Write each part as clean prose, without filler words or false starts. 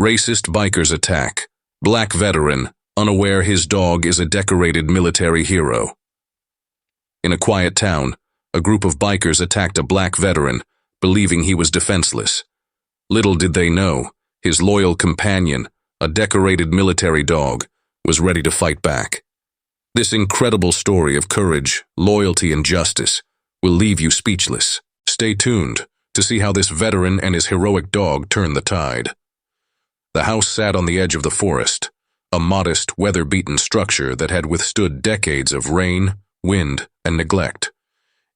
Racist bikers attack. Black veteran, unaware his dog is a decorated military hero. In a quiet town, a group of bikers attacked a black veteran, believing he was defenseless. Little did they know, his loyal companion, a decorated military dog, was ready to fight back. This incredible story of courage, loyalty, and justice will leave you speechless. Stay tuned to see how this veteran and his heroic dog turn the tide. The house sat on the edge of the forest, a modest, weather-beaten structure that had withstood decades of rain, wind, and neglect.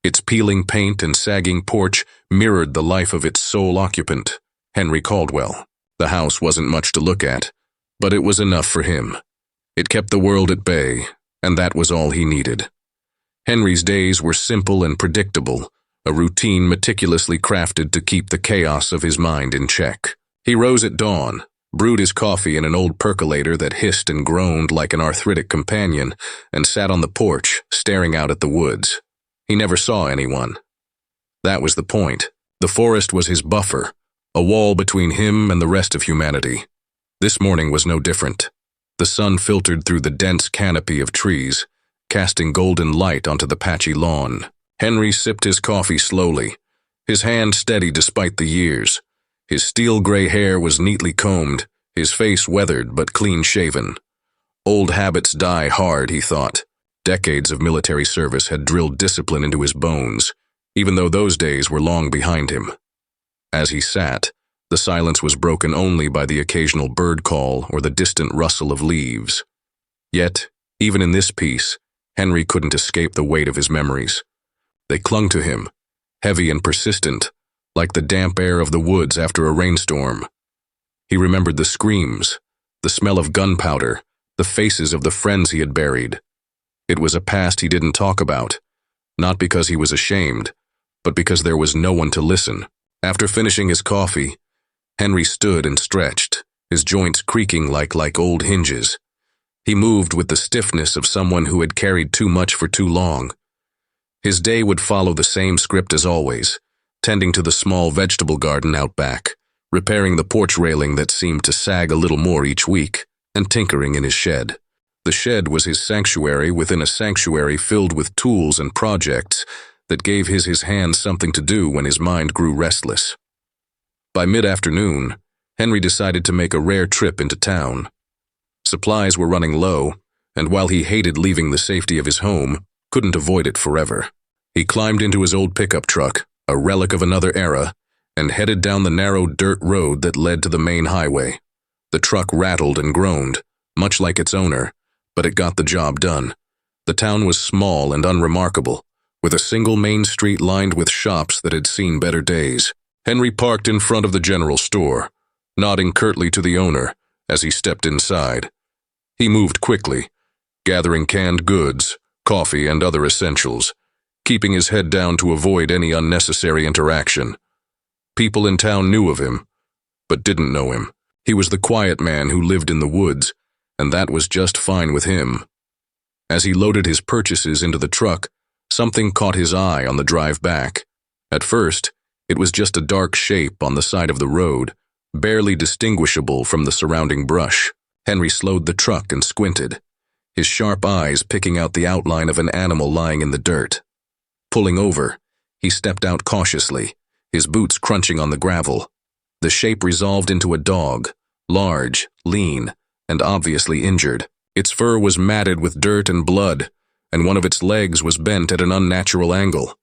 Its peeling paint and sagging porch mirrored the life of its sole occupant, Henry Caldwell. The house wasn't much to look at, but it was enough for him. It kept the world at bay, and that was all he needed. Henry's days were simple and predictable, a routine meticulously crafted to keep the chaos of his mind in check. He rose at dawn, brewed his coffee in an old percolator that hissed and groaned like an arthritic companion, and sat on the porch, staring out at the woods. He never saw anyone. That was the point. The forest was his buffer, a wall between him and the rest of humanity. This morning was no different. The sun filtered through the dense canopy of trees, casting golden light onto the patchy lawn. Henry sipped his coffee slowly, his hand steady despite the years. His steel-gray hair was neatly combed, his face weathered but clean-shaven. Old habits die hard, he thought. Decades of military service had drilled discipline into his bones, even though those days were long behind him. As he sat, the silence was broken only by the occasional bird call or the distant rustle of leaves. Yet, even in this peace, Henry couldn't escape the weight of his memories. They clung to him, heavy and persistent, like the damp air of the woods after a rainstorm. He remembered the screams, the smell of gunpowder, the faces of the friends he had buried. It was a past he didn't talk about, not because he was ashamed, but because there was no one to listen. After finishing his coffee, Henry stood and stretched, his joints creaking like old hinges. He moved with the stiffness of someone who had carried too much for too long. His day would follow the same script as always, tending to the small vegetable garden out back, repairing the porch railing that seemed to sag a little more each week, and tinkering in his shed. The shed was his sanctuary within a sanctuary filled with tools and projects that gave his hands something to do when his mind grew restless. By mid-afternoon, Henry decided to make a rare trip into town. Supplies were running low, and while he hated leaving the safety of his home, couldn't avoid it forever. He climbed into his old pickup truck, a relic of another era, and headed down the narrow dirt road that led to the main highway. The truck rattled and groaned, much like its owner, but it got the job done. The town was small and unremarkable, with a single main street lined with shops that had seen better days. Henry parked in front of the general store, nodding curtly to the owner as he stepped inside. He moved quickly, gathering canned goods, coffee, and other essentials, keeping his head down to avoid any unnecessary interaction. People in town knew of him, but didn't know him. He was the quiet man who lived in the woods, and that was just fine with him. As he loaded his purchases into the truck, something caught his eye on the drive back. At first, it was just a dark shape on the side of the road, barely distinguishable from the surrounding brush. Henry slowed the truck and squinted, his sharp eyes picking out the outline of an animal lying in the dirt. Pulling over, he stepped out cautiously, his boots crunching on the gravel. The shape resolved into a dog, large, lean, and obviously injured. Its fur was matted with dirt and blood, and one of its legs was bent at an unnatural angle.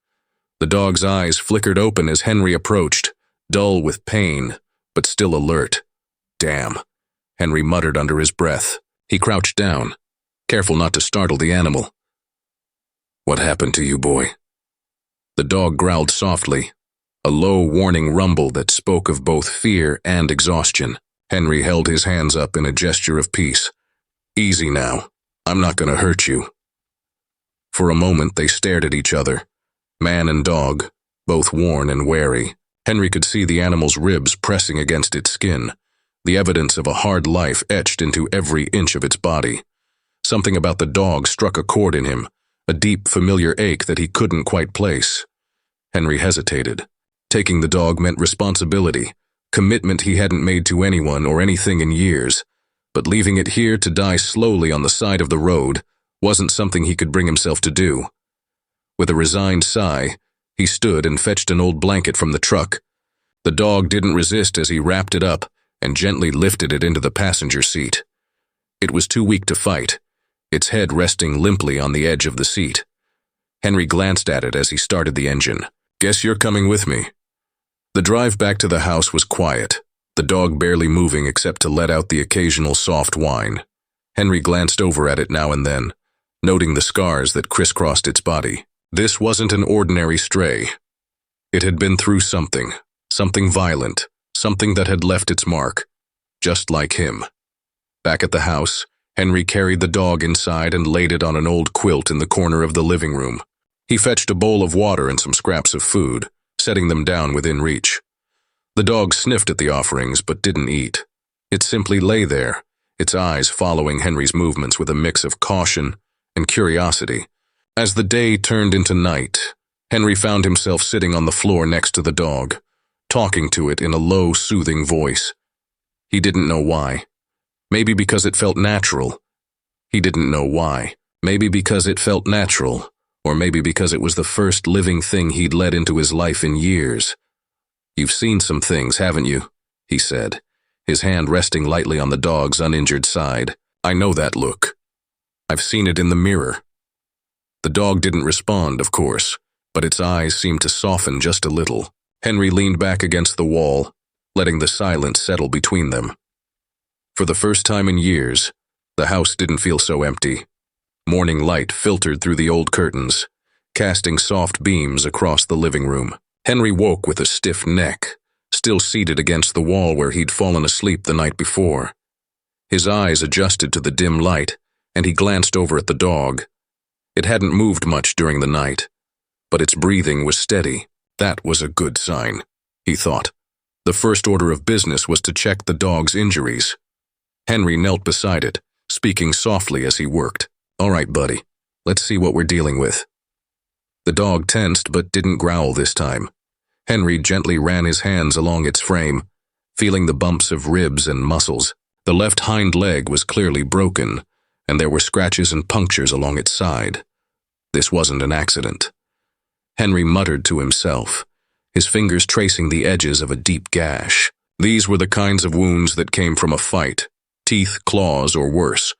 The dog's eyes flickered open as Henry approached, dull with pain, but still alert. "Damn," Henry muttered under his breath. He crouched down, careful not to startle the animal. "What happened to you, boy?" The dog growled softly, a low, warning rumble that spoke of both fear and exhaustion. Henry held his hands up in a gesture of peace. "Easy now. I'm not going to hurt you." For a moment they stared at each other, man and dog, both worn and wary. Henry could see the animal's ribs pressing against its skin, the evidence of a hard life etched into every inch of its body. Something about the dog struck a chord in him, a deep, familiar ache that he couldn't quite place. Henry hesitated. Taking the dog meant responsibility, commitment he hadn't made to anyone or anything in years, but leaving it here to die slowly on the side of the road wasn't something he could bring himself to do. With a resigned sigh, he stood and fetched an old blanket from the truck. The dog didn't resist as he wrapped it up and gently lifted it into the passenger seat. It was too weak to fight, its head resting limply on the edge of the seat. Henry glanced at it as he started the engine. "Guess you're coming with me." The drive back to the house was quiet, the dog barely moving except to let out the occasional soft whine. Henry glanced over at it now and then, noting the scars that crisscrossed its body. This wasn't an ordinary stray. It had been through something violent, something that had left its mark, just like him. Back at the house, Henry carried the dog inside and laid it on an old quilt in the corner of the living room. He fetched a bowl of water and some scraps of food, setting them down within reach. The dog sniffed at the offerings but didn't eat. It simply lay there, its eyes following Henry's movements with a mix of caution and curiosity. As the day turned into night, Henry found himself sitting on the floor next to the dog, talking to it in a low, soothing voice. He didn't know why. Maybe because it felt natural. He didn't know why. Maybe because it felt natural, or maybe because it was the first living thing he'd let into his life in years. "You've seen some things, haven't you?" he said, his hand resting lightly on the dog's uninjured side. "I know that look. I've seen it in the mirror." The dog didn't respond, of course, but its eyes seemed to soften just a little. Henry leaned back against the wall, letting the silence settle between them. For the first time in years, the house didn't feel so empty. Morning light filtered through the old curtains, casting soft beams across the living room. Henry woke with a stiff neck, still seated against the wall where he'd fallen asleep the night before. His eyes adjusted to the dim light, and he glanced over at the dog. It hadn't moved much during the night, but its breathing was steady. That was a good sign, he thought. The first order of business was to check the dog's injuries. Henry knelt beside it, speaking softly as he worked. "All right, buddy, let's see what we're dealing with." The dog tensed but didn't growl this time. Henry gently ran his hands along its frame, feeling the bumps of ribs and muscles. The left hind leg was clearly broken, and there were scratches and punctures along its side. This wasn't an accident. Henry muttered to himself, his fingers tracing the edges of a deep gash. These were the kinds of wounds that came from a fight, teeth, claws, or worse.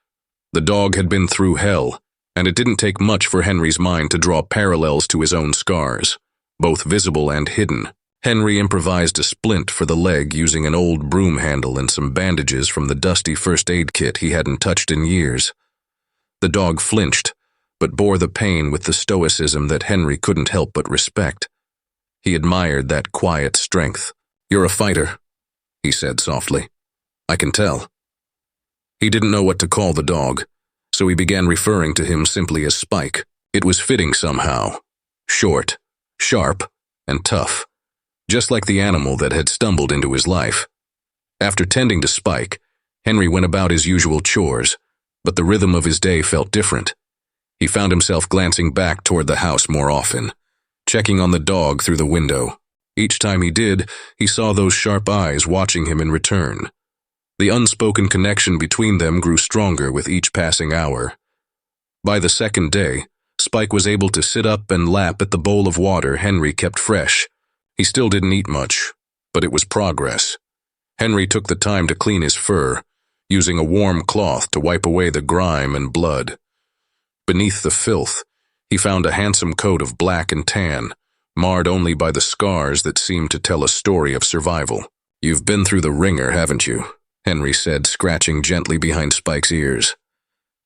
The dog had been through hell, and it didn't take much for Henry's mind to draw parallels to his own scars, both visible and hidden. Henry improvised a splint for the leg using an old broom handle and some bandages from the dusty first aid kit he hadn't touched in years. The dog flinched, but bore the pain with the stoicism that Henry couldn't help but respect. He admired that quiet strength. "You're a fighter," he said softly. "I can tell." He didn't know what to call the dog, so he began referring to him simply as Spike. It was fitting somehow. Short, sharp, and tough, just like the animal that had stumbled into his life. After tending to Spike, Henry went about his usual chores, but the rhythm of his day felt different. He found himself glancing back toward the house more often, checking on the dog through the window. Each time he did, he saw those sharp eyes watching him in return. The unspoken connection between them grew stronger with each passing hour. By the second day, Spike was able to sit up and lap at the bowl of water Henry kept fresh. He still didn't eat much, but it was progress. Henry took the time to clean his fur, using a warm cloth to wipe away the grime and blood. Beneath the filth, he found a handsome coat of black and tan, marred only by the scars that seemed to tell a story of survival. "You've been through the ringer, haven't you?" Henry said, scratching gently behind Spike's ears.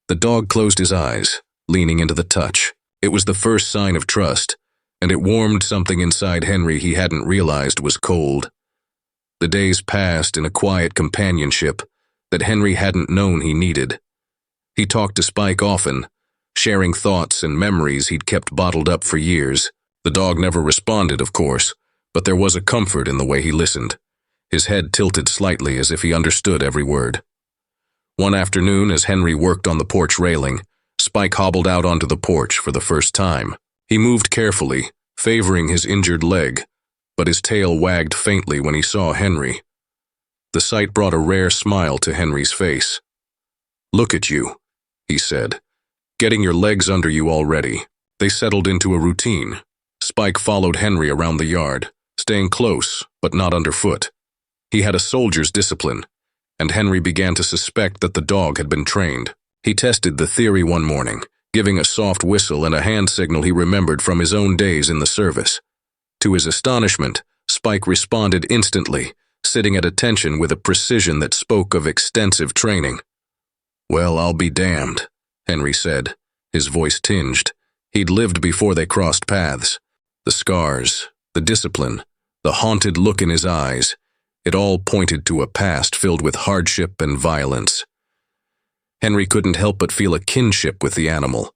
The dog closed his eyes, leaning into the touch. It was the first sign of trust, and it warmed something inside Henry he hadn't realized was cold. The days passed in a quiet companionship that Henry hadn't known he needed. He talked to Spike often, sharing thoughts and memories he'd kept bottled up for years. The dog never responded, of course, but there was a comfort in the way he listened. His head tilted slightly as if he understood every word. One afternoon, as Henry worked on the porch railing, Spike hobbled out onto the porch for the first time. He moved carefully, favoring his injured leg, but his tail wagged faintly when he saw Henry. The sight brought a rare smile to Henry's face. "Look at you," he said. "Getting your legs under you already." They settled into a routine. Spike followed Henry around the yard, staying close, but not underfoot. He had a soldier's discipline, and Henry began to suspect that the dog had been trained. He tested the theory one morning, giving a soft whistle and a hand signal he remembered from his own days in the service. To his astonishment, Spike responded instantly, sitting at attention with a precision that spoke of extensive training. "Well, I'll be damned," Henry said, his voice tinged. He'd lived before they crossed paths. The scars, the discipline, the haunted look in his eyes, it all pointed to a past filled with hardship and violence. Henry couldn't help but feel a kinship with the animal.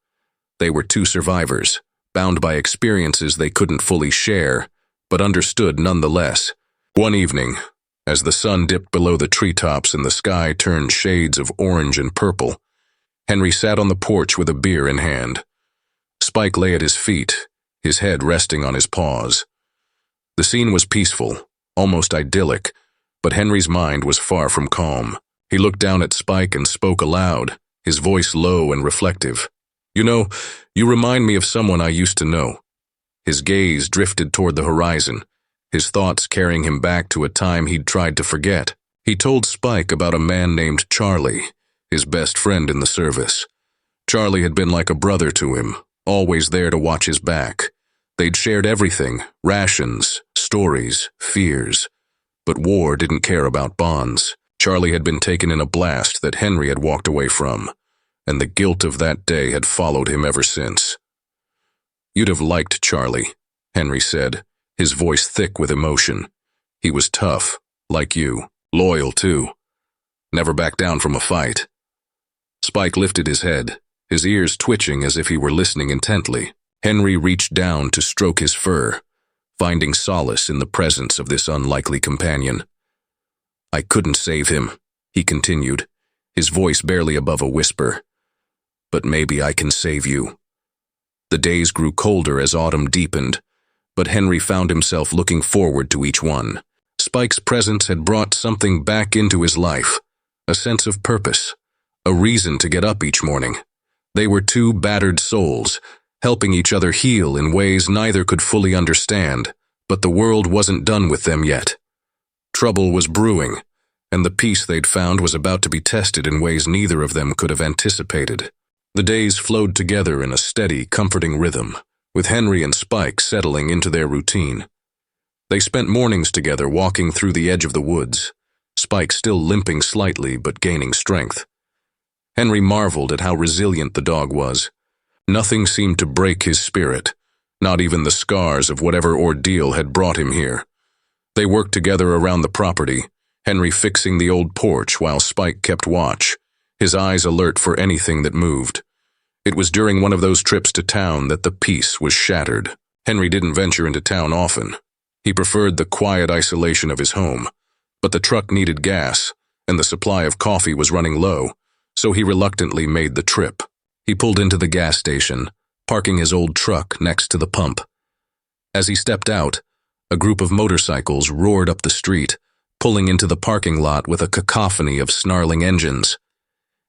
They were two survivors, bound by experiences they couldn't fully share, but understood nonetheless. One evening, as the sun dipped below the treetops and the sky turned shades of orange and purple, Henry sat on the porch with a beer in hand. Spike lay at his feet, his head resting on his paws. The scene was peaceful, almost idyllic, but Henry's mind was far from calm. He looked down at Spike and spoke aloud, his voice low and reflective. "You know, you remind me of someone I used to know." His gaze drifted toward the horizon, his thoughts carrying him back to a time he'd tried to forget. He told Spike about a man named Charlie, his best friend in the service. Charlie had been like a brother to him, always there to watch his back. They'd shared everything, rations, stories, fears. But war didn't care about bonds. Charlie had been taken in a blast that Henry had walked away from, and the guilt of that day had followed him ever since. "You'd have liked Charlie," Henry said, his voice thick with emotion. "He was tough, like you, loyal too. Never backed down from a fight." Spike lifted his head, his ears twitching as if he were listening intently. Henry reached down to stroke his fur, finding solace in the presence of this unlikely companion. "I couldn't save him," he continued, his voice barely above a whisper. "But maybe I can save you." The days grew colder as autumn deepened, but Henry found himself looking forward to each one. Spike's presence had brought something back into his life, a sense of purpose, a reason to get up each morning. They were two battered souls, helping each other heal in ways neither could fully understand, but the world wasn't done with them yet. Trouble was brewing, and the peace they'd found was about to be tested in ways neither of them could have anticipated. The days flowed together in a steady, comforting rhythm, with Henry and Spike settling into their routine. They spent mornings together walking through the edge of the woods, Spike still limping slightly but gaining strength. Henry marveled at how resilient the dog was. Nothing seemed to break his spirit, not even the scars of whatever ordeal had brought him here. They worked together around the property, Henry fixing the old porch while Spike kept watch, his eyes alert for anything that moved. It was during one of those trips to town that the peace was shattered. Henry didn't venture into town often. He preferred the quiet isolation of his home, but the truck needed gas, and the supply of coffee was running low, so he reluctantly made the trip. He pulled into the gas station, parking his old truck next to the pump. As he stepped out, a group of motorcycles roared up the street, pulling into the parking lot with a cacophony of snarling engines.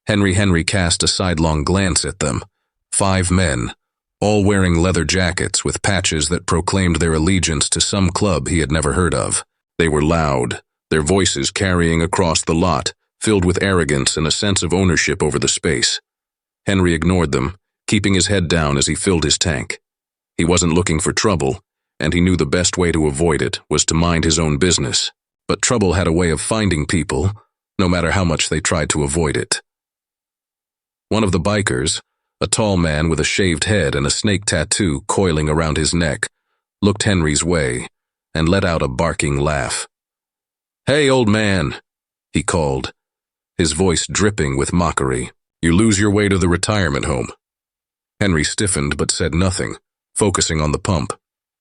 Henry cast a sidelong glance at them. 5 men, all wearing leather jackets with patches that proclaimed their allegiance to some club he had never heard of. They were loud, their voices carrying across the lot, filled with arrogance and a sense of ownership over the space. Henry ignored them, keeping his head down as he filled his tank. He wasn't looking for trouble, and he knew the best way to avoid it was to mind his own business. But trouble had a way of finding people, no matter how much they tried to avoid it. One of the bikers, a tall man with a shaved head and a snake tattoo coiling around his neck, looked Henry's way and let out a barking laugh. "Hey, old man," he called, his voice dripping with mockery. "You lose your way to the retirement home." Henry stiffened but said nothing, focusing on the pump.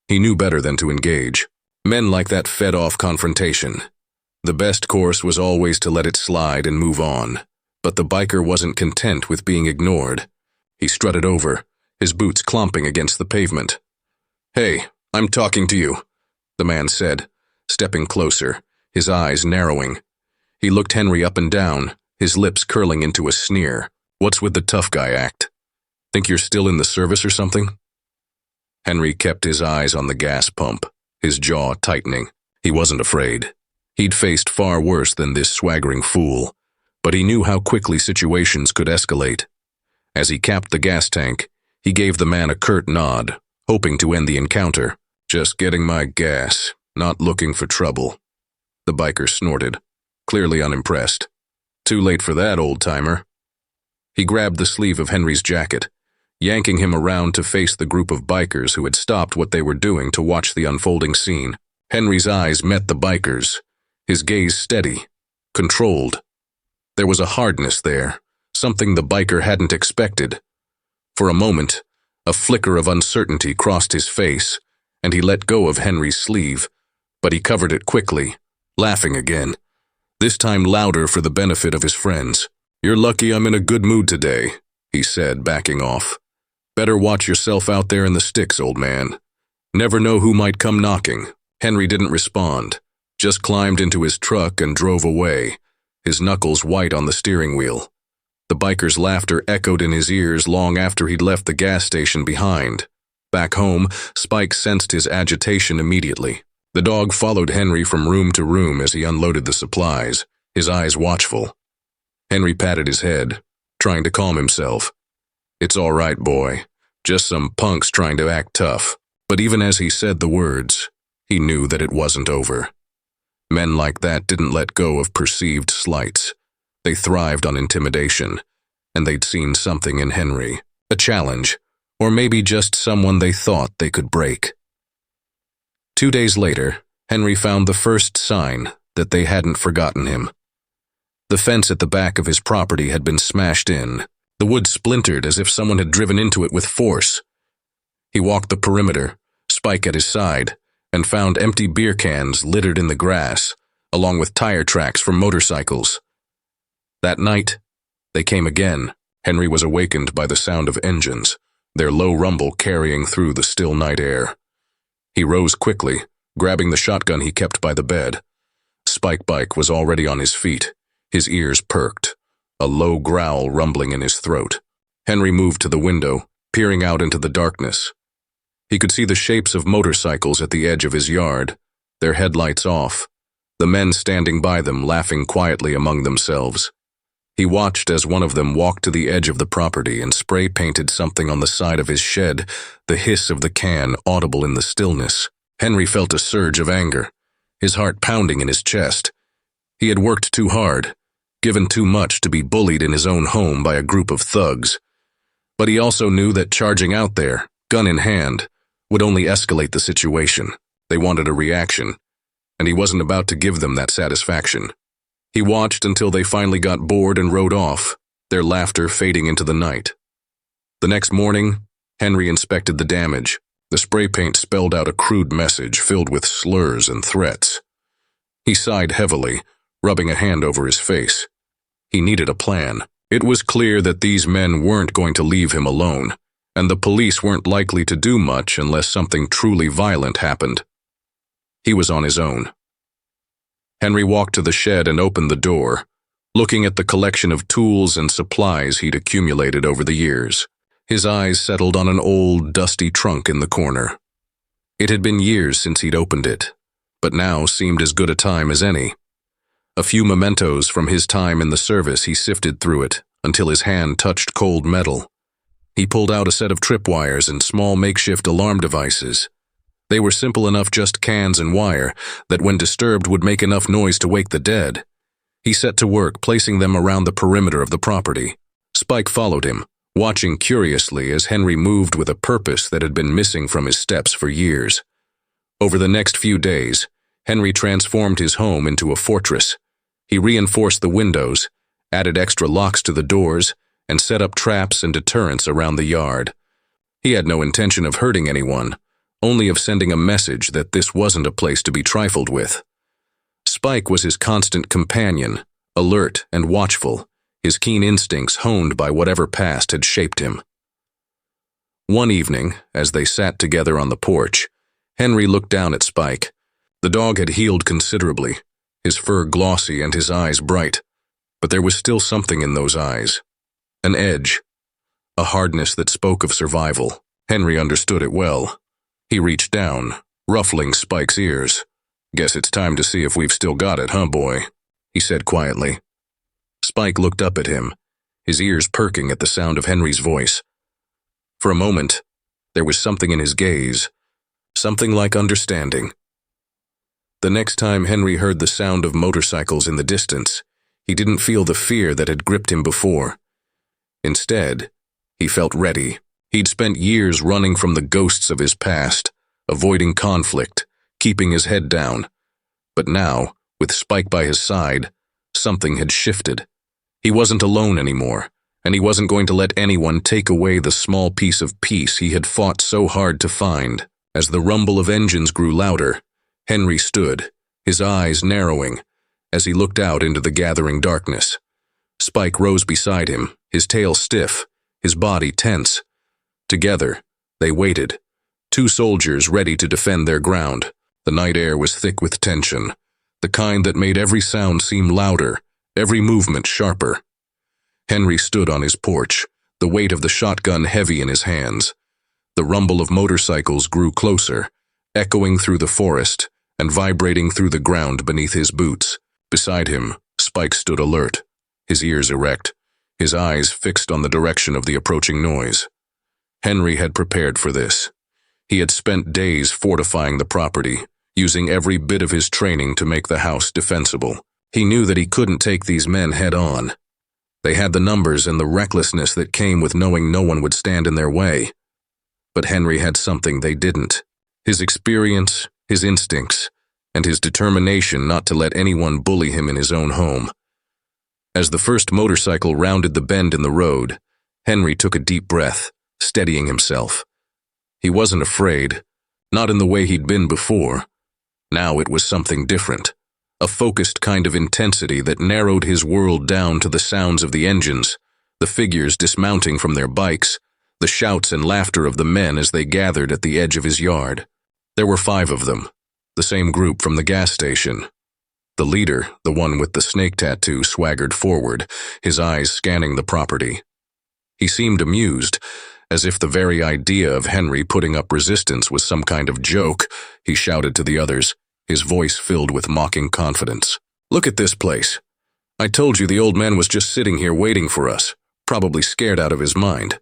He knew better than to engage. Men like that fed off confrontation. The best course was always to let it slide and move on. But the biker wasn't content with being ignored. He strutted over, his boots clomping against the pavement. "Hey, I'm talking to you," the man said, stepping closer, his eyes narrowing. He looked Henry up and down, his lips curling into a sneer. "What's with the tough guy act? Think you're still in the service or something?" Henry kept his eyes on the gas pump, his jaw tightening. He wasn't afraid. He'd faced far worse than this swaggering fool, but he knew how quickly situations could escalate. As he capped the gas tank, he gave the man a curt nod, hoping to end the encounter. "Just getting my gas, not looking for trouble." The biker snorted, clearly unimpressed. "Too late for that, old-timer." He grabbed the sleeve of Henry's jacket, yanking him around to face the group of bikers who had stopped what they were doing to watch the unfolding scene. Henry's eyes met the bikers', his gaze steady, controlled. There was a hardness there, something the biker hadn't expected. For a moment, a flicker of uncertainty crossed his face, and he let go of Henry's sleeve, but he covered it quickly, laughing again, this time louder for the benefit of his friends. "You're lucky I'm in a good mood today," he said, backing off. "Better watch yourself out there in the sticks, old man. Never know who might come knocking." Henry didn't respond, just climbed into his truck and drove away, his knuckles white on the steering wheel. The biker's laughter echoed in his ears long after he'd left the gas station behind. Back home, Spike sensed his agitation immediately. The dog followed Henry from room to room as he unloaded the supplies, his eyes watchful. Henry patted his head, trying to calm himself. "It's all right, boy. Just some punks trying to act tough." But even as he said the words, he knew that it wasn't over. Men like that didn't let go of perceived slights. They thrived on intimidation, and they'd seen something in Henry, a challenge, or maybe just someone they thought they could break. 2 days later, Henry found the first sign that they hadn't forgotten him. The fence at the back of his property had been smashed in. The wood splintered as if someone had driven into it with force. He walked the perimeter, Spike at his side, and found empty beer cans littered in the grass, along with tire tracks from motorcycles. That night, they came again. Henry was awakened by the sound of engines, their low rumble carrying through the still night air. He rose quickly, grabbing the shotgun he kept by the bed. Spike Bike was already on his feet, his ears perked, a low growl rumbling in his throat. Henry moved to the window, peering out into the darkness. He could see the shapes of motorcycles at the edge of his yard, their headlights off, the men standing by them laughing quietly among themselves. He watched as one of them walked to the edge of the property and spray-painted something on the side of his shed, the hiss of the can audible in the stillness. Henry felt a surge of anger, his heart pounding in his chest. He had worked too hard, given too much to be bullied in his own home by a group of thugs. But he also knew that charging out there, gun in hand, would only escalate the situation. They wanted a reaction, and he wasn't about to give them that satisfaction. He watched until they finally got bored and rode off, their laughter fading into the night. The next morning, Henry inspected the damage. The spray paint spelled out a crude message filled with slurs and threats. He sighed heavily, rubbing a hand over his face. He needed a plan. It was clear that these men weren't going to leave him alone, and the police weren't likely to do much unless something truly violent happened. He was on his own. Henry walked to the shed and opened the door, looking at the collection of tools and supplies he'd accumulated over the years. His eyes settled on an old, dusty trunk in the corner. It had been years since he'd opened it, but now seemed as good a time as any. A few mementos from his time in the service he sifted through it until his hand touched cold metal. He pulled out a set of tripwires and small makeshift alarm devices. They were simple enough, just cans and wire, that when disturbed would make enough noise to wake the dead. He set to work, placing them around the perimeter of the property. Spike followed him, watching curiously as Henry moved with a purpose that had been missing from his steps for years. Over the next few days, Henry transformed his home into a fortress. He reinforced the windows, added extra locks to the doors, and set up traps and deterrents around the yard. He had no intention of hurting anyone, only of sending a message that this wasn't a place to be trifled with. Spike was his constant companion, alert and watchful, his keen instincts honed by whatever past had shaped him. One evening, as they sat together on the porch, Henry looked down at Spike. The dog had healed considerably, his fur glossy and his eyes bright. But there was still something in those eyes. An edge. A hardness that spoke of survival. Henry understood it well. He reached down, ruffling Spike's ears. "Guess it's time to see if we've still got it, huh, boy?" he said quietly. Spike looked up at him, his ears perking at the sound of Henry's voice. For a moment, there was something in his gaze, something like understanding. The next time Henry heard the sound of motorcycles in the distance, he didn't feel the fear that had gripped him before. Instead, he felt ready. He'd spent years running from the ghosts of his past, avoiding conflict, keeping his head down. But now, with Spike by his side, something had shifted. He wasn't alone anymore, and he wasn't going to let anyone take away the small piece of peace he had fought so hard to find. As the rumble of engines grew louder, Henry stood, his eyes narrowing, as he looked out into the gathering darkness. Spike rose beside him, his tail stiff, his body tense. Together, they waited, two soldiers ready to defend their ground. The night air was thick with tension, the kind that made every sound seem louder, every movement sharper. Henry stood on his porch, the weight of the shotgun heavy in his hands. The rumble of motorcycles grew closer, echoing through the forest and vibrating through the ground beneath his boots. Beside him, Spike stood alert, his ears erect, his eyes fixed on the direction of the approaching noise. Henry had prepared for this. He had spent days fortifying the property, using every bit of his training to make the house defensible. He knew that he couldn't take these men head-on. They had the numbers and the recklessness that came with knowing no one would stand in their way. But Henry had something they didn't. His experience, his instincts, and his determination not to let anyone bully him in his own home. As the first motorcycle rounded the bend in the road, Henry took a deep breath, steadying himself. He wasn't afraid, not in the way he'd been before. Now it was something different, a focused kind of intensity that narrowed his world down to the sounds of the engines, the figures dismounting from their bikes, the shouts and laughter of the men as they gathered at the edge of his yard. There were 5 of them, the same group from the gas station. The leader, the one with the snake tattoo, swaggered forward, his eyes scanning the property. He seemed amused, as if the very idea of Henry putting up resistance was some kind of joke. He shouted to the others, his voice filled with mocking confidence. "Look at this place. I told you the old man was just sitting here waiting for us, probably scared out of his mind."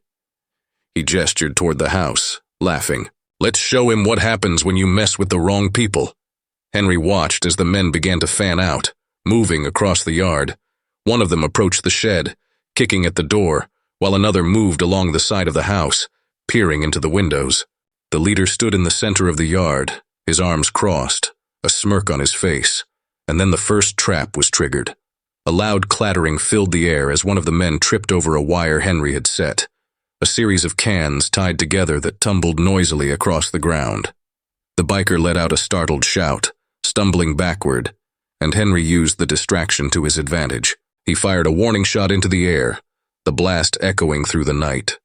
He gestured toward the house, laughing. "Let's show him what happens when you mess with the wrong people." Henry watched as the men began to fan out, moving across the yard. One of them approached the shed, kicking at the door, while another moved along the side of the house, peering into the windows. The leader stood in the center of the yard, his arms crossed, a smirk on his face, and then the first trap was triggered. A loud clattering filled the air as one of the men tripped over a wire Henry had set, a series of cans tied together that tumbled noisily across the ground. The biker let out a startled shout, stumbling backward, and Henry used the distraction to his advantage. He fired a warning shot into the air, the blast echoing through the night.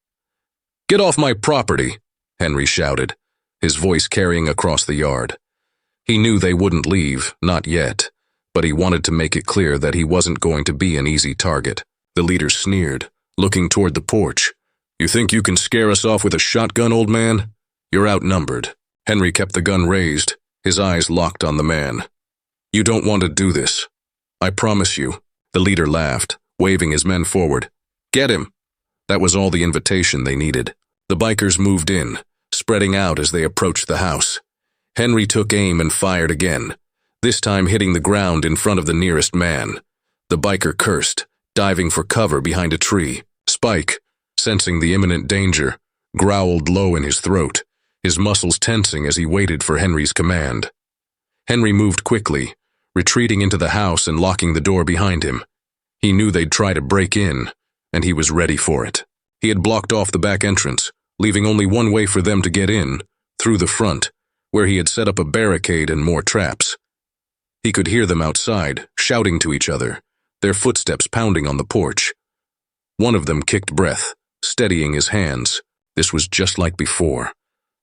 "Get off my property!" Henry shouted, his voice carrying across the yard. He knew they wouldn't leave, not yet, but he wanted to make it clear that he wasn't going to be an easy target. The leader sneered, looking toward the porch. "You think you can scare us off with a shotgun, old man? You're outnumbered." Henry kept the gun raised, his eyes locked on the man. "You don't want to do this. I promise you." The leader laughed, waving his men forward. "Get him!" That was all the invitation they needed. The bikers moved in, spreading out as they approached the house. Henry took aim and fired again, this time hitting the ground in front of the nearest man. The biker cursed, diving for cover behind a tree. Spike, sensing the imminent danger, growled low in his throat, his muscles tensing as he waited for Henry's command. Henry moved quickly, retreating into the house and locking the door behind him. He knew they'd try to break in, and he was ready for it. He had blocked off the back entrance, leaving only one way for them to get in, through the front, where he had set up a barricade and more traps. He could hear them outside, shouting to each other, their footsteps pounding on the porch. One of them kicked breath, steadying his hands. This was just like before,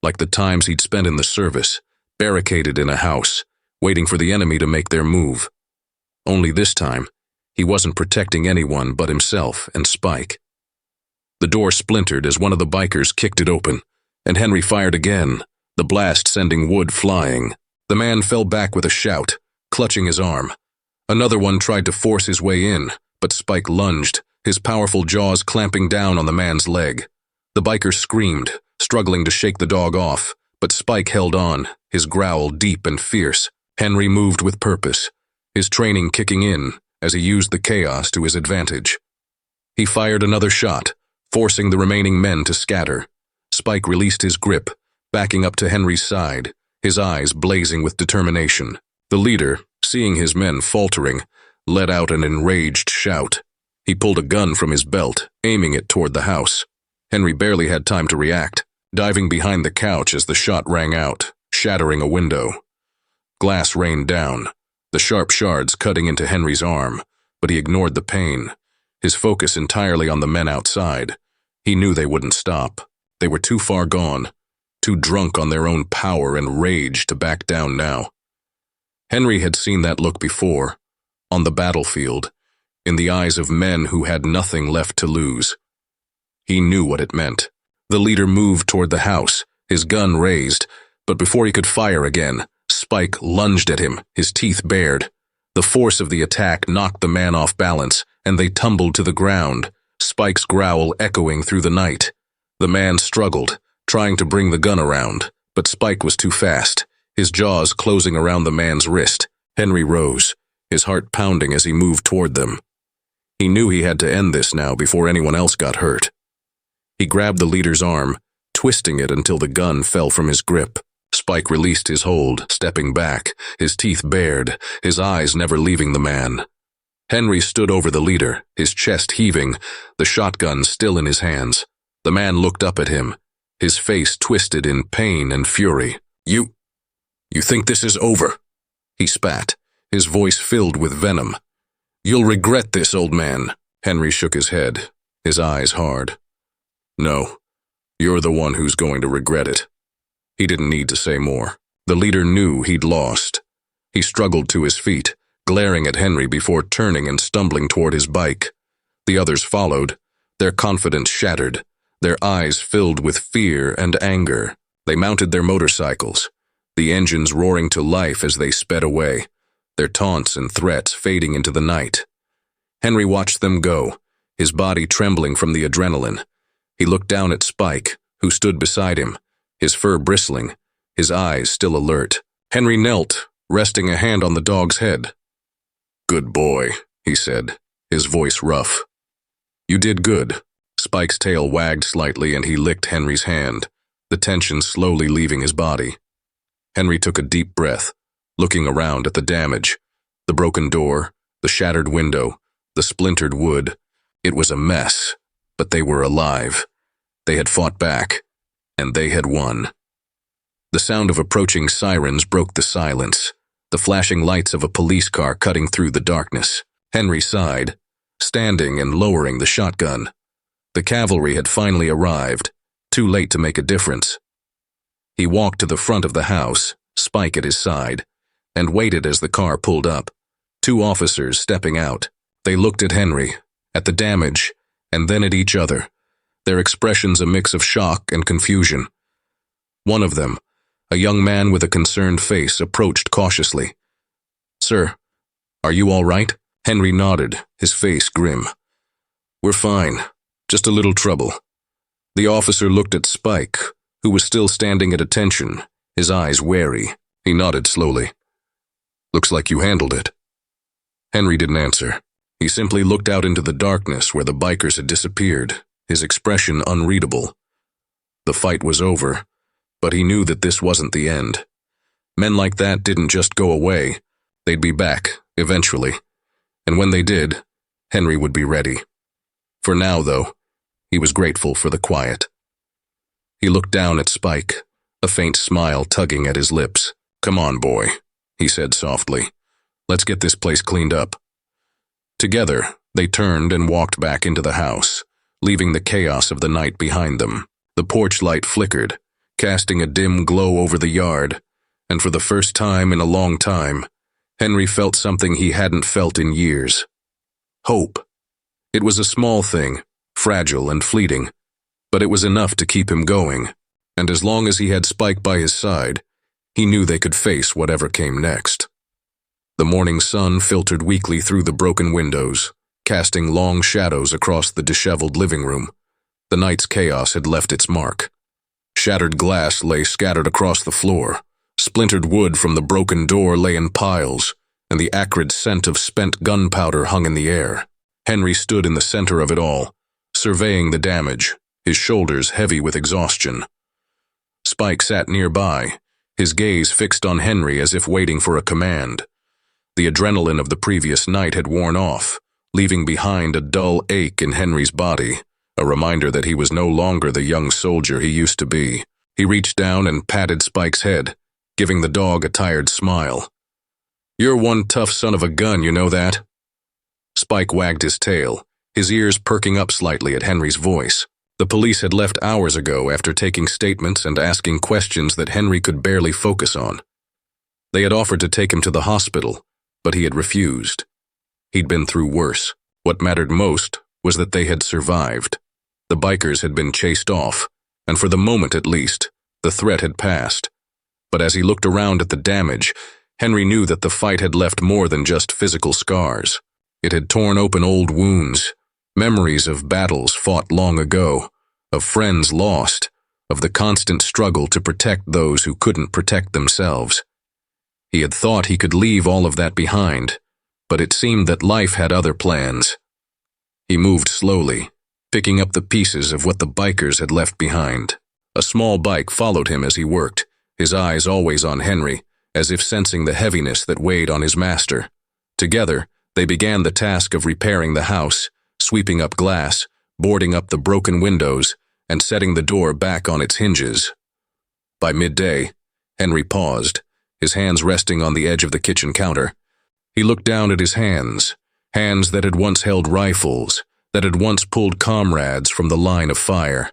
like the times he'd spent in the service, barricaded in a house, waiting for the enemy to make their move. Only this time, he wasn't protecting anyone but himself and Spike. The door splintered as one of the bikers kicked it open, and Henry fired again, the blast sending wood flying. The man fell back with a shout, clutching his arm. Another one tried to force his way in, but Spike lunged, his powerful jaws clamping down on the man's leg. The biker screamed, struggling to shake the dog off, but Spike held on, his growl deep and fierce. Henry moved with purpose, his training kicking in as he used the chaos to his advantage. He fired another shot, forcing the remaining men to scatter. Spike released his grip, backing up to Henry's side, his eyes blazing with determination. The leader, seeing his men faltering, let out an enraged shout. He pulled a gun from his belt, aiming it toward the house. Henry barely had time to react, diving behind the couch as the shot rang out, shattering a window. Glass rained down, the sharp shards cutting into Henry's arm, but he ignored the pain, his focus entirely on the men outside. He knew they wouldn't stop. They were too far gone, too drunk on their own power and rage to back down now. Henry had seen that look before, on the battlefield, in the eyes of men who had nothing left to lose. He knew what it meant. The leader moved toward the house, his gun raised, but before he could fire again, Spike lunged at him, his teeth bared. The force of the attack knocked the man off balance, and they tumbled to the ground, Spike's growl echoing through the night. The man struggled, trying to bring the gun around, but Spike was too fast, his jaws closing around the man's wrist. Henry rose, his heart pounding as he moved toward them. He knew he had to end this now before anyone else got hurt. He grabbed the leader's arm, twisting it until the gun fell from his grip. Spike released his hold, stepping back, his teeth bared, his eyes never leaving the man. Henry stood over the leader, his chest heaving, the shotgun still in his hands. The man looked up at him, his face twisted in pain and fury. You think this is over?" he spat, his voice filled with venom. "You'll regret this, old man." Henry shook his head, his eyes hard. "No, you're the one who's going to regret it." He didn't need to say more. The leader knew he'd lost. He struggled to his feet, glaring at Henry before turning and stumbling toward his bike. The others followed, their confidence shattered, their eyes filled with fear and anger. They mounted their motorcycles, the engines roaring to life as they sped away, their taunts and threats fading into the night. Henry watched them go, his body trembling from the adrenaline. He looked down at Spike, who stood beside him, his fur bristling, his eyes still alert. Henry knelt, resting a hand on the dog's head. "Good boy," he said, his voice rough. "You did good." Spike's tail wagged slightly and he licked Henry's hand, the tension slowly leaving his body. Henry took a deep breath, looking around at the damage, the broken door, the shattered window, the splintered wood. It was a mess, but they were alive. They had fought back, and they had won. The sound of approaching sirens broke the silence, the flashing lights of a police car cutting through the darkness. Henry sighed, standing and lowering the shotgun. The cavalry had finally arrived, too late to make a difference. He walked to the front of the house, Spike at his side, and waited as the car pulled up. Two officers stepping out. They looked at Henry, at the damage, and then at each other, their expressions a mix of shock and confusion. One of them, a young man with a concerned face, approached cautiously. "Sir, are you all right?" Henry nodded, his face grim. "We're fine, just a little trouble." The officer looked at Spike, who was still standing at attention, his eyes wary. He nodded slowly. "Looks like you handled it." Henry didn't answer. He simply looked out into the darkness where the bikers had disappeared, his expression unreadable. The fight was over, but he knew that this wasn't the end. Men like that didn't just go away. They'd be back, eventually. And when they did, Henry would be ready. For now, though, he was grateful for the quiet. He looked down at Spike, a faint smile tugging at his lips. "Come on, boy," he said softly. "Let's get this place cleaned up." Together, they turned and walked back into the house, leaving the chaos of the night behind them. The porch light flickered, casting a dim glow over the yard, and for the first time in a long time, Henry felt something he hadn't felt in years. Hope. It was a small thing, fragile and fleeting, but it was enough to keep him going, and as long as he had Spike by his side, he knew they could face whatever came next. The morning sun filtered weakly through the broken windows, casting long shadows across the disheveled living room. The night's chaos had left its mark. Shattered glass lay scattered across the floor. Splintered wood from the broken door lay in piles, and the acrid scent of spent gunpowder hung in the air. Henry stood in the center of it all, surveying the damage, his shoulders heavy with exhaustion. Spike sat nearby, his gaze fixed on Henry as if waiting for a command. The adrenaline of the previous night had worn off, leaving behind a dull ache in Henry's body, a reminder that he was no longer the young soldier he used to be. He reached down and patted Spike's head, giving the dog a tired smile. "You're one tough son of a gun, you know that?" Spike wagged his tail, his ears perking up slightly at Henry's voice. The police had left hours ago after taking statements and asking questions that Henry could barely focus on. They had offered to take him to the hospital, but he had refused. He'd been through worse. What mattered most was that they had survived. The bikers had been chased off, and for the moment at least, the threat had passed. But as he looked around at the damage, Henry knew that the fight had left more than just physical scars. It had torn open old wounds, memories of battles fought long ago, of friends lost, of the constant struggle to protect those who couldn't protect themselves. He had thought he could leave all of that behind, but it seemed that life had other plans. He moved slowly, picking up the pieces of what the bikers had left behind. A small bike followed him as he worked, his eyes always on Henry, as if sensing the heaviness that weighed on his master. Together, they began the task of repairing the house, sweeping up glass, boarding up the broken windows, and setting the door back on its hinges. By midday, Henry paused, his hands resting on the edge of the kitchen counter. He looked down at his hands that had once held rifles, that had once pulled comrades from the line of fire.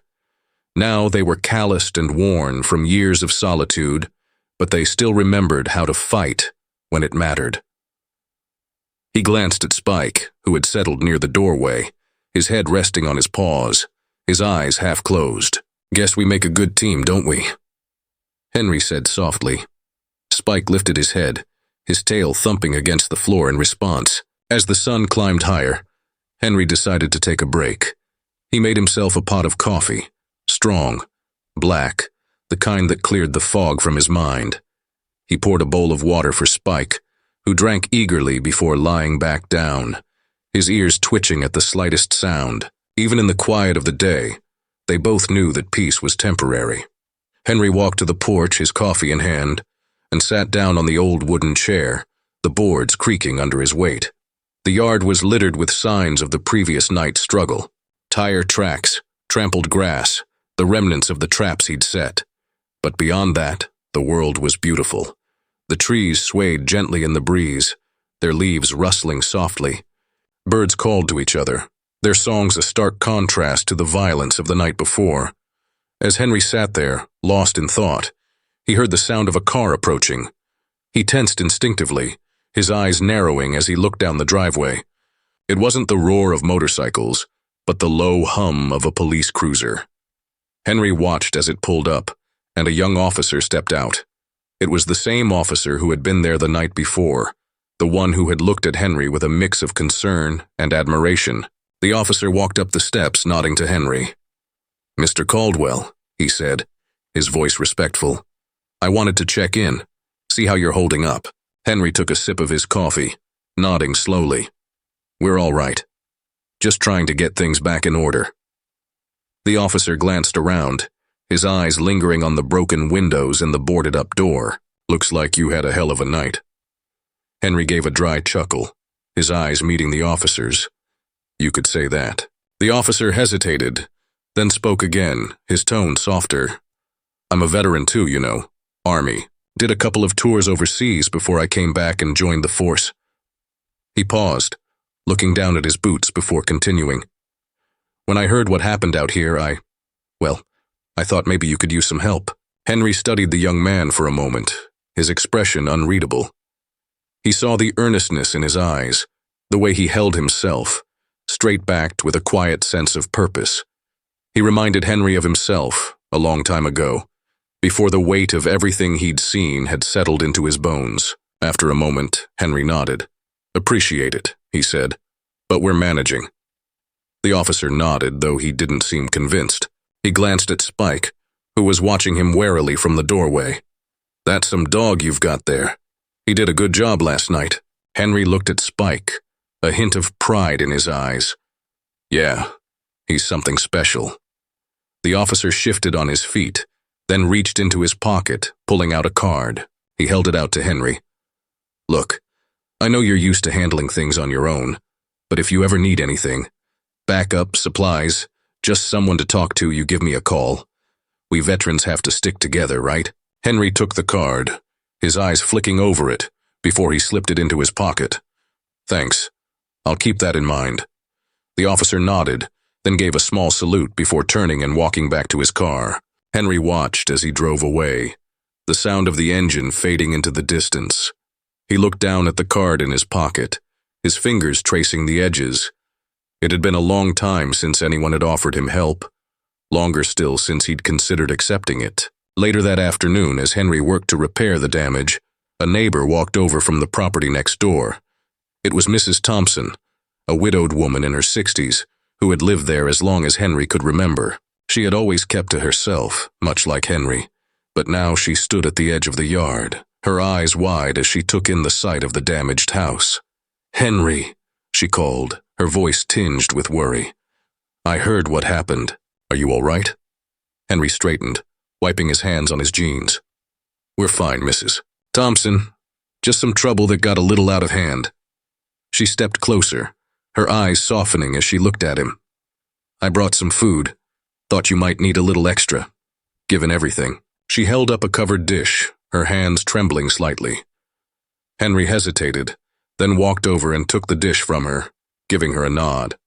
Now they were calloused and worn from years of solitude, but they still remembered how to fight when it mattered. He glanced at Spike, who had settled near the doorway, his head resting on his paws, his eyes half closed. "Guess we make a good team, don't we?" Henry said softly. Spike lifted his head, his tail thumping against the floor in response. As the sun climbed higher, Henry decided to take a break. He made himself a pot of coffee, strong, black, the kind that cleared the fog from his mind. He poured a bowl of water for Spike, who drank eagerly before lying back down, his ears twitching at the slightest sound. Even in the quiet of the day, they both knew that peace was temporary. Henry walked to the porch, his coffee in hand, and sat down on the old wooden chair, the boards creaking under his weight. The yard was littered with signs of the previous night's struggle. Tire tracks, trampled grass, the remnants of the traps he'd set. But beyond that, the world was beautiful. The trees swayed gently in the breeze, their leaves rustling softly. Birds called to each other, their songs a stark contrast to the violence of the night before. As Henry sat there, lost in thought, he heard the sound of a car approaching. He tensed instinctively, his eyes narrowing as he looked down the driveway. It wasn't the roar of motorcycles, but the low hum of a police cruiser. Henry watched as it pulled up, and a young officer stepped out. It was the same officer who had been there the night before, the one who had looked at Henry with a mix of concern and admiration. The officer walked up the steps, nodding to Henry. "Mr. Caldwell," he said, his voice respectful. "I wanted to check in, see how you're holding up." Henry took a sip of his coffee, nodding slowly. "We're all right. Just trying to get things back in order." The officer glanced around, his eyes lingering on the broken windows and the boarded-up door. "Looks like you had a hell of a night." Henry gave a dry chuckle, his eyes meeting the officer's. "You could say that." The officer hesitated, then spoke again, his tone softer. "I'm a veteran too, you know. Army. Did a couple of tours overseas before I came back and joined the force." He paused, looking down at his boots before continuing. "When I heard what happened out here, I thought maybe you could use some help." Henry studied the young man for a moment, his expression unreadable. He saw the earnestness in his eyes, the way he held himself, straight-backed with a quiet sense of purpose. He reminded Henry of himself, a long time ago, before the weight of everything he'd seen had settled into his bones. After a moment, Henry nodded. "Appreciate it," he said, "but we're managing." The officer nodded, though he didn't seem convinced. He glanced at Spike, who was watching him warily from the doorway. "That's some dog you've got there. He did a good job last night." Henry looked at Spike, a hint of pride in his eyes. "Yeah, he's something special." The officer shifted on his feet, then reached into his pocket, pulling out a card. He held it out to Henry. "Look, I know you're used to handling things on your own, but if you ever need anything, backup, supplies, just someone to talk to, you give me a call. We veterans have to stick together, right?" Henry took the card, his eyes flicking over it, before he slipped it into his pocket. "Thanks. I'll keep that in mind." The officer nodded, then gave a small salute before turning and walking back to his car. Henry watched as he drove away, the sound of the engine fading into the distance. He looked down at the card in his pocket, his fingers tracing the edges. It had been a long time since anyone had offered him help, longer still since he'd considered accepting it. Later that afternoon, as Henry worked to repair the damage, a neighbor walked over from the property next door. It was Mrs. Thompson, a widowed woman in her 60s, who had lived there as long as Henry could remember. She had always kept to herself, much like Henry, but now she stood at the edge of the yard, her eyes wide as she took in the sight of the damaged house. "Henry," she called, her voice tinged with worry. "I heard what happened. Are you all right?" Henry straightened, wiping his hands on his jeans. "We're fine, Mrs. Thompson. Just some trouble that got a little out of hand." She stepped closer, her eyes softening as she looked at him. "I brought some food. Thought you might need a little extra, given everything." She held up a covered dish, her hands trembling slightly. Henry hesitated, then walked over and took the dish from her, giving her a nod.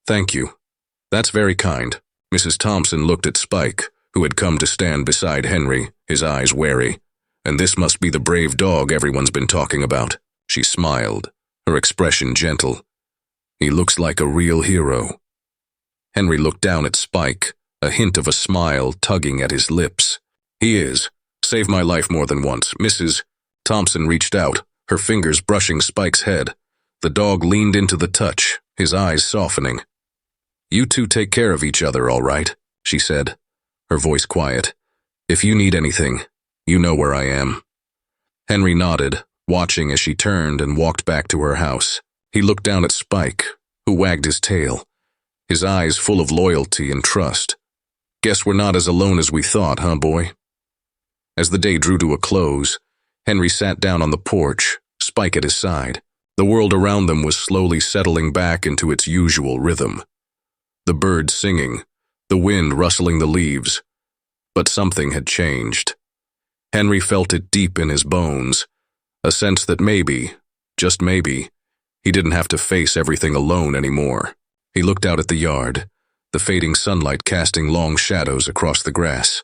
"Thank you. That's very kind." Mrs. Thompson looked at Spike, who had come to stand beside Henry, his eyes wary. "And this must be the brave dog everyone's been talking about." She smiled, her expression gentle. "He looks like a real hero." Henry looked down at Spike, a hint of a smile tugging at his lips. "He is. Saved my life more than once." Mrs. Thompson reached out, her fingers brushing Spike's head. The dog leaned into the touch, his eyes softening. "You two take care of each other, all right?" she said, her voice quiet. "If you need anything, you know where I am." Henry nodded, watching as she turned and walked back to her house. He looked down at Spike, who wagged his tail, his eyes full of loyalty and trust. "Guess we're not as alone as we thought, huh, boy?" As the day drew to a close, Henry sat down on the porch, Spike at his side. The world around them was slowly settling back into its usual rhythm. The birds singing, the wind rustling the leaves. But something had changed. Henry felt it deep in his bones, a sense that maybe, just maybe, he didn't have to face everything alone anymore. He looked out at the yard, the fading sunlight casting long shadows across the grass.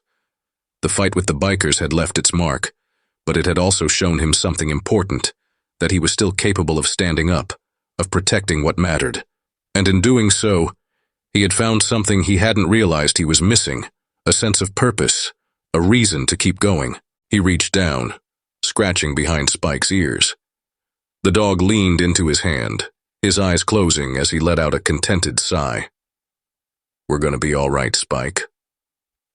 The fight with the bikers had left its mark, but it had also shown him something important, that he was still capable of standing up, of protecting what mattered. And in doing so, he had found something he hadn't realized he was missing, a sense of purpose, a reason to keep going. He reached down, scratching behind Spike's ears. The dog leaned into his hand, his eyes closing as he let out a contented sigh. "We're gonna be all right, Spike,"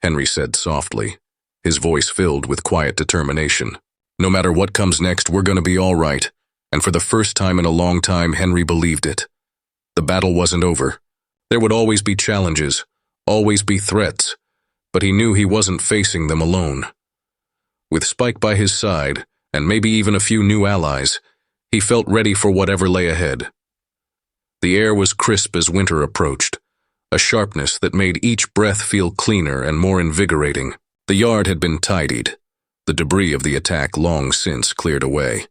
Henry said softly, his voice filled with quiet determination. "No matter what comes next, we're gonna be all right." And for the first time in a long time, Henry believed it. The battle wasn't over. There would always be challenges, always be threats, but he knew he wasn't facing them alone. With Spike by his side, and maybe even a few new allies, he felt ready for whatever lay ahead. The air was crisp as winter approached, a sharpness that made each breath feel cleaner and more invigorating. The yard had been tidied, the debris of the attack long since cleared away.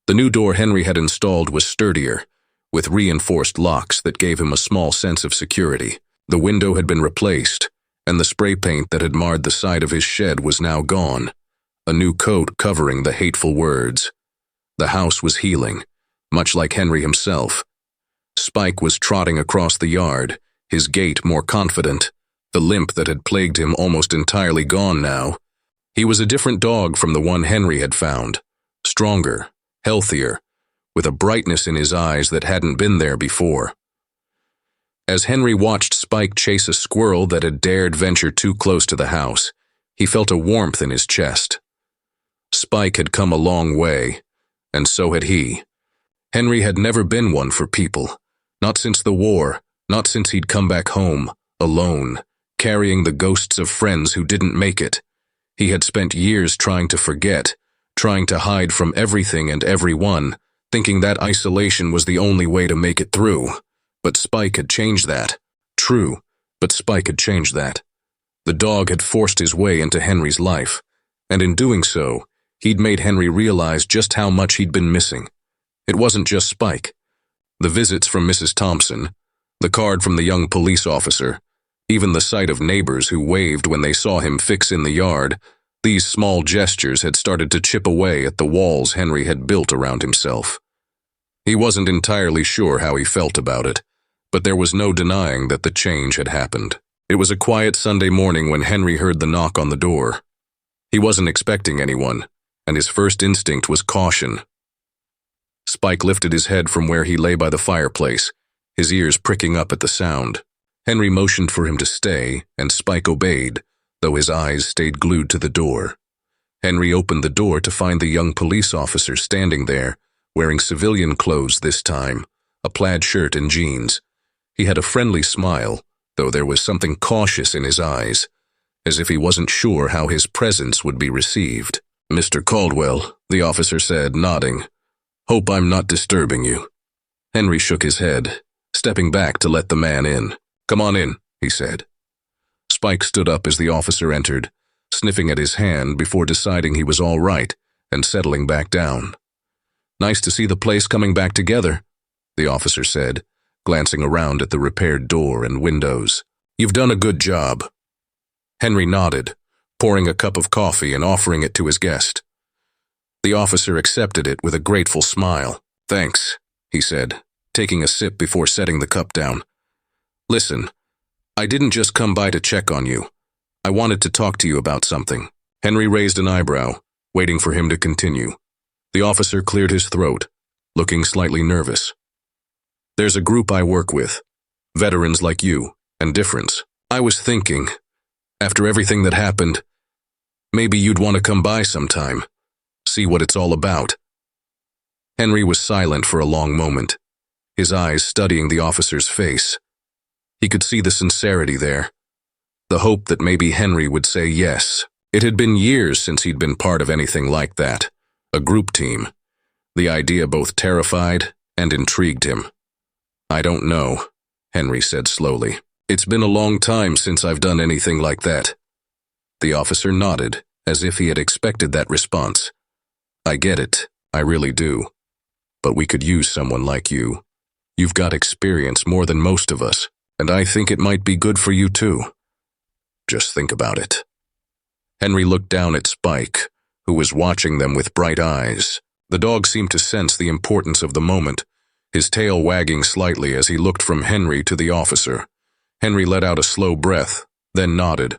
The new door Henry had installed was sturdier, with reinforced locks that gave him a small sense of security. The window had been replaced, and the spray paint that had marred the side of his shed was now gone, a new coat covering the hateful words. The house was healing, much like Henry himself. Spike was trotting across the yard, his gait more confident, the limp that had plagued him almost entirely gone now. He was a different dog from the one Henry had found, stronger, healthier, with a brightness in his eyes that hadn't been there before. As Henry watched Spike chase a squirrel that had dared venture too close to the house, he felt a warmth in his chest. Spike had come a long way, and so had he. Henry had never been one for people, not since the war, not since he'd come back home, alone, carrying the ghosts of friends who didn't make it. He had spent years trying to forget, trying to hide from everything and everyone, thinking that isolation was the only way to make it through. But Spike had changed that. True, but Spike had changed that. The dog had forced his way into Henry's life, and in doing so, he'd made Henry realize just how much he'd been missing. It wasn't just Spike. The visits from Mrs. Thompson, the card from the young police officer, even the sight of neighbors who waved when they saw him fix in the yard, these small gestures had started to chip away at the walls Henry had built around himself. He wasn't entirely sure how he felt about it, but there was no denying that the change had happened. It was a quiet Sunday morning when Henry heard the knock on the door. He wasn't expecting anyone, and his first instinct was caution. Spike lifted his head from where he lay by the fireplace, his ears pricking up at the sound. Henry motioned for him to stay, and Spike obeyed, though his eyes stayed glued to the door. Henry opened the door to find the young police officer standing there, wearing civilian clothes this time, a plaid shirt and jeans. He had a friendly smile, though there was something cautious in his eyes, as if he wasn't sure how his presence would be received. "Mr. Caldwell," the officer said, nodding. "Hope I'm not disturbing you." Henry shook his head, stepping back to let the man in. "Come on in," he said. Spike stood up as the officer entered, sniffing at his hand before deciding he was all right and settling back down. "Nice to see the place coming back together," the officer said, glancing around at the repaired door and windows. "You've done a good job." Henry nodded, pouring a cup of coffee and offering it to his guest. The officer accepted it with a grateful smile. "Thanks," he said, taking a sip before setting the cup down. "Listen, I didn't just come by to check on you. I wanted to talk to you about something." Henry raised an eyebrow, waiting for him to continue. The officer cleared his throat, looking slightly nervous. "There's a group I work with, veterans like you, and difference. I was thinking, after everything that happened, maybe you'd want to come by sometime, see what it's all about." Henry was silent for a long moment, his eyes studying the officer's face. He could see the sincerity there, the hope that maybe Henry would say yes. It had been years since he'd been part of anything like that, a group team. The idea both terrified and intrigued him. "I don't know," Henry said slowly. "It's been a long time since I've done anything like that." The officer nodded, as if he had expected that response. "I get it, I really do. But we could use someone like you. You've got experience more than most of us, and I think it might be good for you too. Just think about it." Henry looked down at Spike, who was watching them with bright eyes. The dog seemed to sense the importance of the moment, his tail wagging slightly as he looked from Henry to the officer. Henry let out a slow breath, then nodded.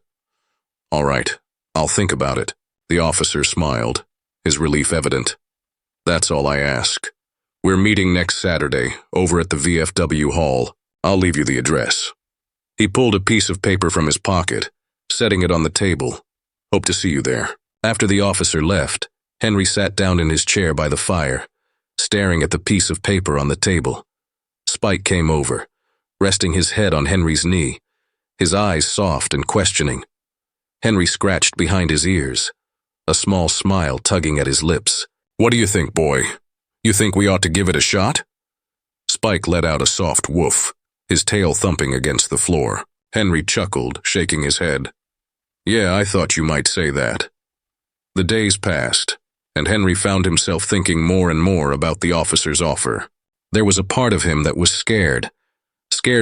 "All right, I'll think about it." The officer smiled, his relief evident. "That's all I ask. We're meeting next Saturday, over at the VFW Hall. I'll leave you the address." He pulled a piece of paper from his pocket, setting it on the table. "Hope to see you there." After the officer left, Henry sat down in his chair by the fire, staring at the piece of paper on the table. Spike came over, resting his head on Henry's knee, his eyes soft and questioning. Henry scratched behind his ears, a small smile tugging at his lips. "What do you think, boy? You think we ought to give it a shot?" Spike let out a soft woof, his tail thumping against the floor. Henry chuckled, shaking his head. "Yeah, I thought you might say that." The days passed, and Henry found himself thinking more and more about the officer's offer. There was a part of him that was scared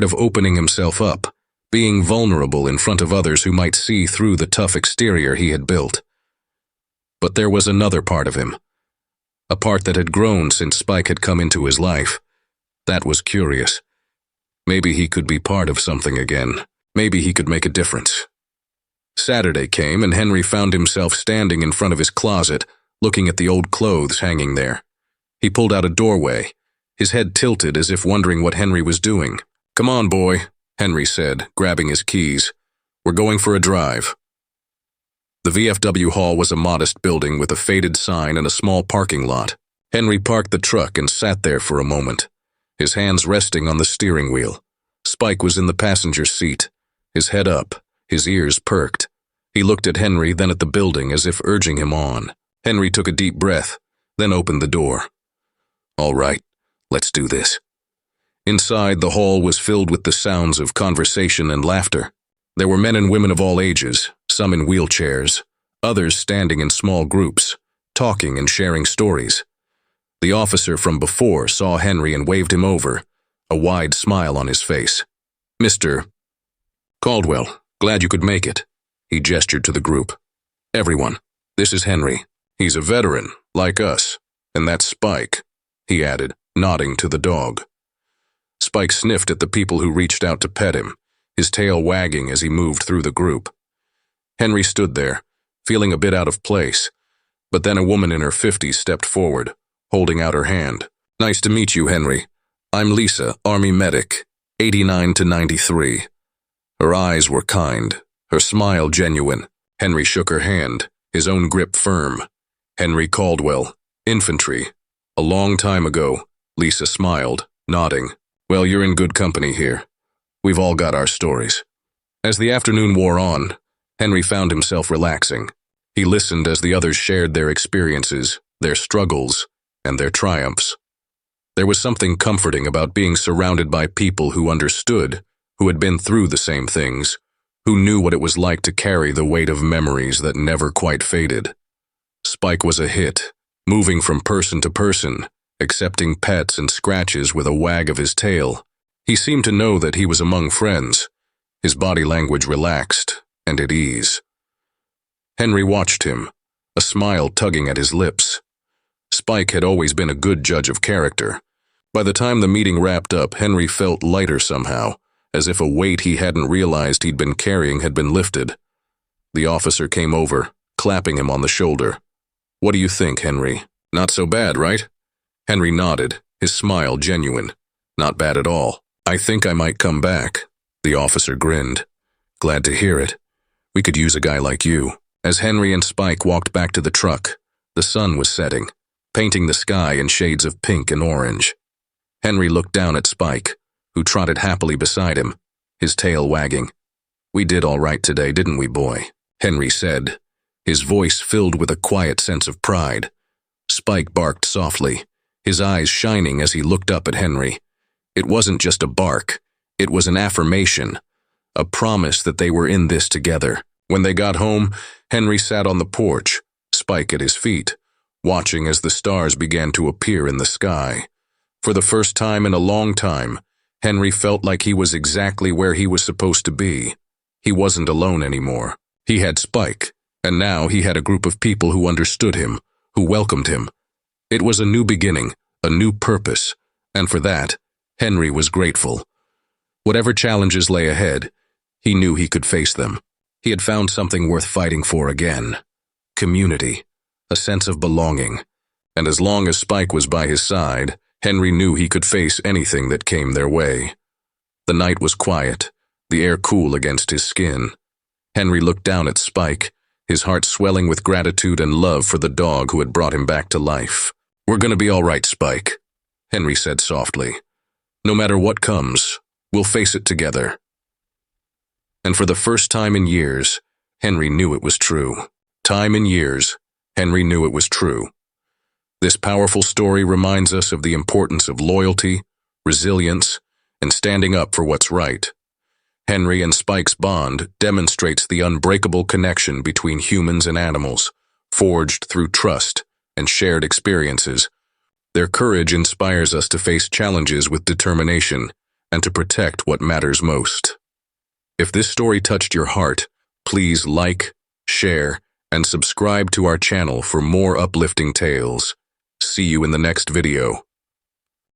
of opening himself up, being vulnerable in front of others who might see through the tough exterior he had built. But there was another part of him, a part that had grown since Spike had come into his life. That was curious. Maybe he could be part of something again. Maybe he could make a difference. Saturday came, and Henry found himself standing in front of his closet, looking at the old clothes hanging there. He pulled out a doorway, his head tilted as if wondering what Henry was doing. "Come on, boy," Henry said, grabbing his keys. "We're going for a drive." The VFW hall was a modest building with a faded sign and a small parking lot. Henry parked the truck and sat there for a moment, his hands resting on the steering wheel. Spike was in the passenger seat, his head up, his ears perked. He looked at Henry, then at the building, as if urging him on. Henry took a deep breath, then opened the door. "All right, let's do this." Inside, the hall was filled with the sounds of conversation and laughter. There were men and women of all ages, some in wheelchairs, others standing in small groups, talking and sharing stories. The officer from before saw Henry and waved him over, a wide smile on his face. "Mr. Caldwell, glad you could make it." He gestured to the group. "Everyone, this is Henry. He's a veteran, like us. And that's Spike," he added, nodding to the dog. Spike sniffed at the people who reached out to pet him, his tail wagging as he moved through the group. Henry stood there, feeling a bit out of place, but then a woman in her 50s stepped forward, holding out her hand. "Nice to meet you, Henry. I'm Lisa, Army medic, 89 to 93. Her eyes were kind, her smile genuine. Henry shook her hand, his own grip firm. "Henry Caldwell, infantry. A long time ago," Lisa smiled, nodding. "Well, you're in good company here. We've all got our stories." As the afternoon wore on, Henry found himself relaxing. He listened as the others shared their experiences, their struggles, and their triumphs. There was something comforting about being surrounded by people who understood, who had been through the same things, who knew what it was like to carry the weight of memories that never quite faded. Spike was a hit, moving from person to person, accepting pets and scratches with a wag of his tail. He seemed to know that he was among friends, his body language relaxed and at ease. Henry watched him, a smile tugging at his lips. Spike had always been a good judge of character. By the time the meeting wrapped up, Henry felt lighter somehow, as if a weight he hadn't realized he'd been carrying had been lifted. The officer came over, clapping him on the shoulder. "What do you think, Henry? Not so bad, right?" Henry nodded, his smile genuine. "Not bad at all. I think I might come back." The officer grinned. "Glad to hear it. We could use a guy like you." As Henry and Spike walked back to the truck, the sun was setting, painting the sky in shades of pink and orange. Henry looked down at Spike, who trotted happily beside him, his tail wagging. "We did all right today, didn't we, boy?" Henry said, his voice filled with a quiet sense of pride. Spike barked softly, his eyes shining as he looked up at Henry. It wasn't just a bark, it was an affirmation, a promise that they were in this together. When they got home, Henry sat on the porch, Spike at his feet, watching as the stars began to appear in the sky. For the first time in a long time, Henry felt like he was exactly where he was supposed to be. He wasn't alone anymore. He had Spike, and now he had a group of people who understood him, who welcomed him. It was a new beginning, a new purpose, and for that, Henry was grateful. Whatever challenges lay ahead, he knew he could face them. He had found something worth fighting for again. Community, a sense of belonging. And as long as Spike was by his side, Henry knew he could face anything that came their way. The night was quiet, the air cool against his skin. Henry looked down at Spike, his heart swelling with gratitude and love for the dog who had brought him back to life. "We're gonna be all right, Spike," Henry said softly. "No matter what comes, we'll face it together." And for the first time in years, Henry knew it was true. Time in years, Henry knew it was true. This powerful story reminds us of the importance of loyalty, resilience, and standing up for what's right. Henry and Spike's bond demonstrates the unbreakable connection between humans and animals, forged through trust and shared experiences. Their courage inspires us to face challenges with determination and to protect what matters most. If this story touched your heart, please like, share, and subscribe to our channel for more uplifting tales. See you in the next video.